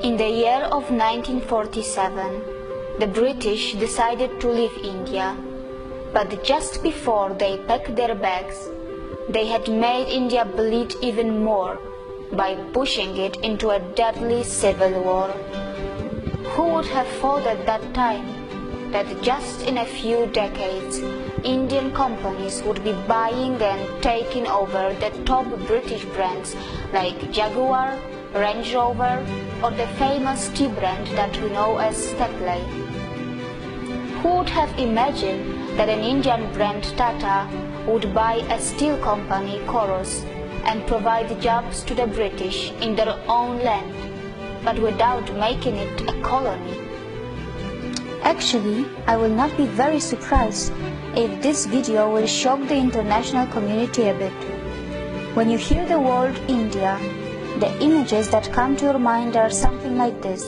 In the year of 1947, the British decided to leave India, but just before they packed their bags, they had made India bleed even more by pushing it into a deadly civil war. Who would have thought at that time that just in a few decades, Indian companies would be buying and taking over the top British brands like Jaguar, Range Rover, or the famous tea brand that we know as Tetley? Who would have imagined that an Indian brand Tata would buy a steel company Corus and provide jobs to the British in their own land, but without making it a colony? Actually, I will not be very surprised if this video will shock the international community a bit. When you hear the word India, the images that come to your mind are something like this.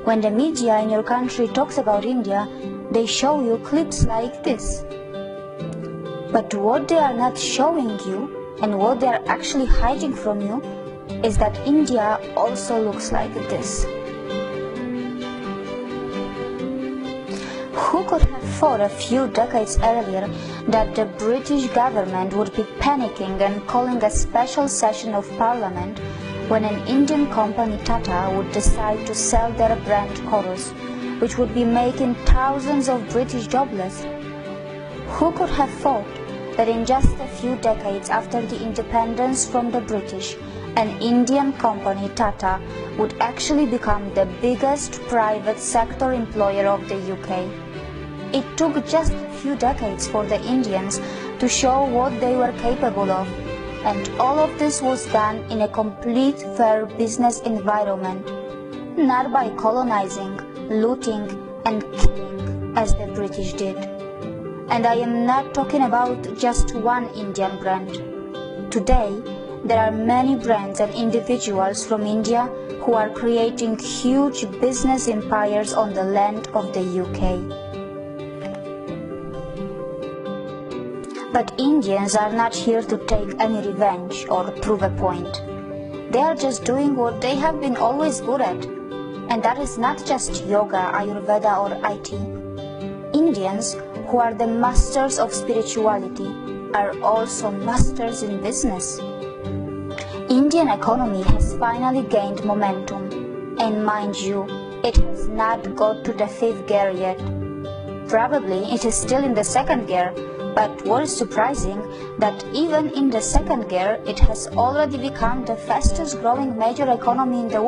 When the media in your country talks about India, they show you clips like this. But what they are not showing you, and what they are actually hiding from you, is that India also looks like this. Who could have thought a few decades earlier that the British government would be panicking and calling a special session of parliament when an Indian company Tata would decide to sell their brand Corus, which would be making thousands of British jobless? Who could have thought that in just a few decades after the independence from the British, an Indian company Tata would actually become the biggest private sector employer of the UK? It took just a few decades for the Indians to show what they were capable of, and all of this was done in a complete fair business environment, not by colonizing, looting and killing as the British did. And I am not talking about just one Indian brand. Today, there are many brands and individuals from India who are creating huge business empires on the land of the UK. But Indians are not here to take any revenge or prove a point. They are just doing what they have been always good at, and that is not just yoga, Ayurveda or IT. Indians, who are the masters of spirituality, are also masters in business. Indian economy has finally gained momentum, and mind you, it has not got to the fifth gear yet. Probably it is still in the second gear, but what is surprising that even in the second gear, it has already become the fastest growing major economy in the world.